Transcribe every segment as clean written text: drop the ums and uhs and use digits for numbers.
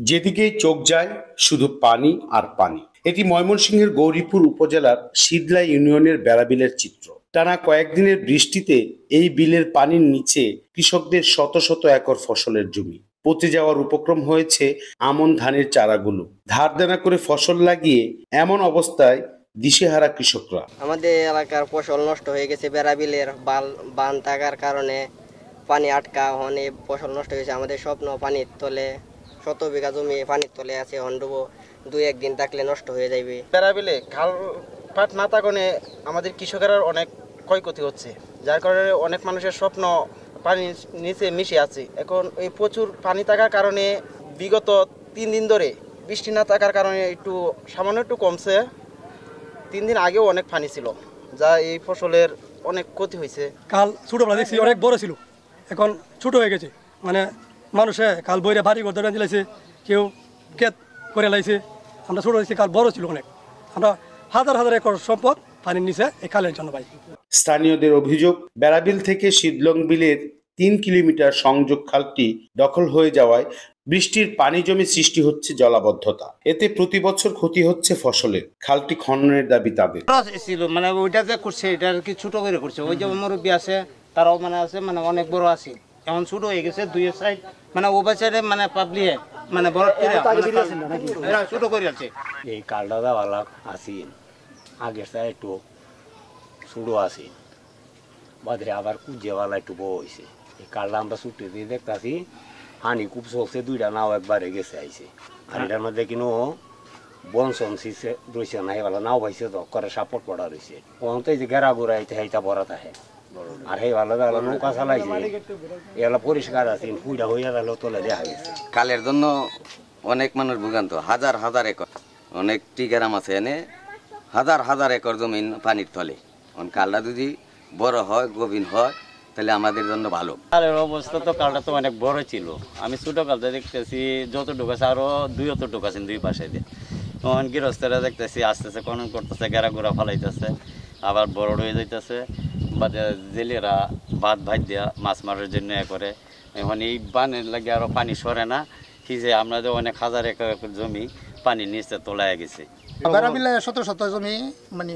যেদিকেই চোখ যায় শুধু পানি আর পানি। এটি ময়মনসিংহের গৌরীপুর উপজেলার শীদলা ইউনিয়নের বেড়াবিলের চিত্র। টানা কয়েকদিনের বৃষ্টিতে এই বিলের পানির নিচে কৃষকদের শত শত একর ফসলের জমি পচে যাওয়ার উপক্রম হয়েছে। আমন ধানের চারাগুলো ধার দেনা করে ফসল লাগিয়ে এমন অবস্থায় দিশেহারা কৃষকরা। আমাদের এলাকার ফসল নষ্ট হয়ে গেছে, বেড়াবিলের বান থাকার কারণে পানি আটকা হনে ফসল নষ্ট হয়েছে। আমাদের স্বপ্ন পানির তলে, 100 বিঘা জমি পানির তলে আছে, হন্ডব 2-1 দিন থাকলে নষ্ট হয়ে যাবে। বেড়াবিলে খাল পাট না থাকনে আমাদের কৃষকের অনেক ক্ষয়ক্ষতি হচ্ছে, যার কারণে অনেক মানুষের স্বপ্ন পানির নিচে মিশে আছে। এখন এই প্রচুর পানি থাকার কারণে বিগত 3 দিন ধরে বৃষ্টি না থাকার কারণে সামান্য একটু কমছে। 3 দিন আগেও অনেক পানি ছিল, যা এই ফসলের অনেক ক্ষতি হয়েছে। কাল ছোটবেলা দেখছি অনেক বড় ছিল, এখন ছোট হয়ে গেছে। মানে মানুষে কাল বইরে ভারী ঘর ধরে দিলাইছে, কেউ কেত করে লাইছে। আমরা ছোট দেখছি, কাল বড় ছিল অনেক। আমরা হাজার হাজার একর সম্পদ পানির নিচে এই খালের জন্য পাই। স্থানীয়দের অভিযোগ, বেড়াবিল থেকে শীদলং বিলের 3 কিলোমিটার সংযোগ খালটি দখল হয়ে যাওয়ায় বৃষ্টির পানি জমে সৃষ্টি হচ্ছে জলাবদ্ধতা। এতে প্রতি বছর ক্ষতি হচ্ছে ফসলের। খালটি খননের দাবি তাদের। ছিল মানে ওইটা যে করছে এটা কি ছোট করে করছে। ওই যে মুরব্বী আছে তারাও মানে আছে, মানে অনেক বড় আছে, এখন ছোট হয়ে গেছে। 2 সাইড মানে ওভার সাইডে মানে পাবলিয়ে মানে বড় করে ছোট করে আছে। এই কালটা ভালো আসি, আগের সাইড একটু ছোট আসি, বাদরে আবার কুজিয়াওয়ালা একটু বড় হয়েছে। এই কালটা আমরা ছুটে দিয়ে দেখতেছি পানি খুব চলছে, 2টা নাও একবারে গেছে আইছে। আর এটার মধ্যে কিন্তু বনসন সিসে রয়েছে না, এবার নাও পাইছে তো করে সাপোর্ট পড়া রয়েছে। ওখান থেকে যে গেরা গোড়া এইটা বড় থাকে, আর সেই ভালো নৌকা চালাইছে, এগুলো পরিষ্কার আছে, পুইটা হইয়া গেল তোলে দেখা গেছে। কালের জন্য অনেক মানুষ ভোগান্ত, হাজার হাজার একর, অনেক টিগ্রাম আছে এনে হাজার হাজার একর জমিন পানির তলে। কালটা যদি বড় হয়, গভীর হয়, তাহলে আমাদের জন্য ভালো। কালের অবস্থা তো কালটা তো অনেক বড় ছিল। আমি ছোট কালটা দেখতেছি যতটুকু আছে আরো 2 আছেন 2 পাশে দিয়ে। তখন গৃহস্থরা দেখতেছি আস্তে আস্তে খনন করতেছে, গেরা গোড়া ফালাইতেছে, আবার বড় হয়ে যাইতেছে। বা জেলেরা ভাত দিয়া মাছ মারার জন্য করে। এখন এই বানের লাগে আরো পানি সরে না, কি যে আমাদের অনেক হাজার একর জমি পানির নিচে তোলায় গেছে। বেড়াবিলে শত শত জমি মানে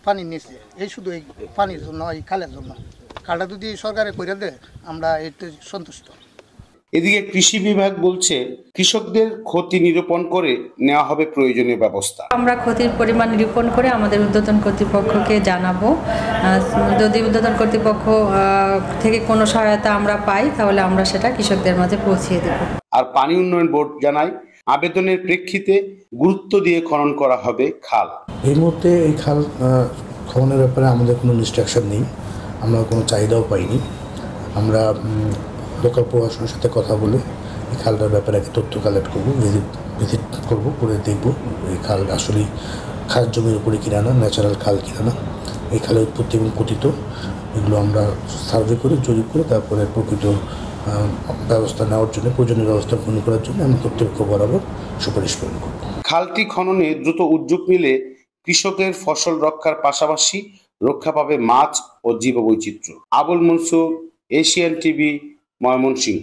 পানির নিচে, এই শুধু এই পানির জন্য, এই খালের জন্য। খালটা যদি সরকারে করে দেয় আমরা এতে সন্তুষ্ট। এদিকে কৃষি বিভাগ বলছে কৃষকদের ক্ষতি নিরূপণ করে নেওয়া হবে প্রয়োজনীয় ব্যবস্থা। আমরা ক্ষতির পরিমাণ নিরূপণ করে আমাদের ঊর্ধ্বতন কর্তৃপক্ষকে জানাবো। যদি ঊর্ধ্বতন কর্তৃপক্ষ থেকে কোনো সহায়তা আমরা পাই তাহলে আমরা সেটা কৃষকদের মাঝে পৌঁছিয়ে দেব। আর পানি উন্নয়ন বোর্ড জানায় আবেদনের প্রেক্ষিতে গুরুত্ব দিয়ে খনন করা হবে খাল। এই মুহূর্তে এই খাল খননের ব্যাপারে আমাদের কোনো ইনস্ট্রাকশন নেই, আমরা কোনো চাহিদাও পাইনি। আমরা লোকাল প্রশাসনের সাথে কথা বলে এই খালটার ব্যাপারে একটা তথ্য কালেক্ট করবো, ভিজিট করবো, করে দেখবো এই খাল আসলেই খাস জমির উপরে কিনা না, ন্যাচারাল খাল কিনা না, এই খালের উৎপত্তি এবং পতিত এগুলো আমরা সার্ভে করে জরিপ করে তারপরে প্রকৃত ব্যবস্থা নেওয়ার জন্য, প্রয়োজনীয় ব্যবস্থা গ্রহণ করার জন্য আমি কর্তৃপক্ষ বরাবর সুপারিশ গ্রহণ করব। খালটি খননে দ্রুত উদ্যোগ নিলে কৃষকের ফসল রক্ষার পাশাপাশি রক্ষা পাবে মাছ ও জীববৈচিত্র্য। Abul Mansur, Asian TV, Mymensingh.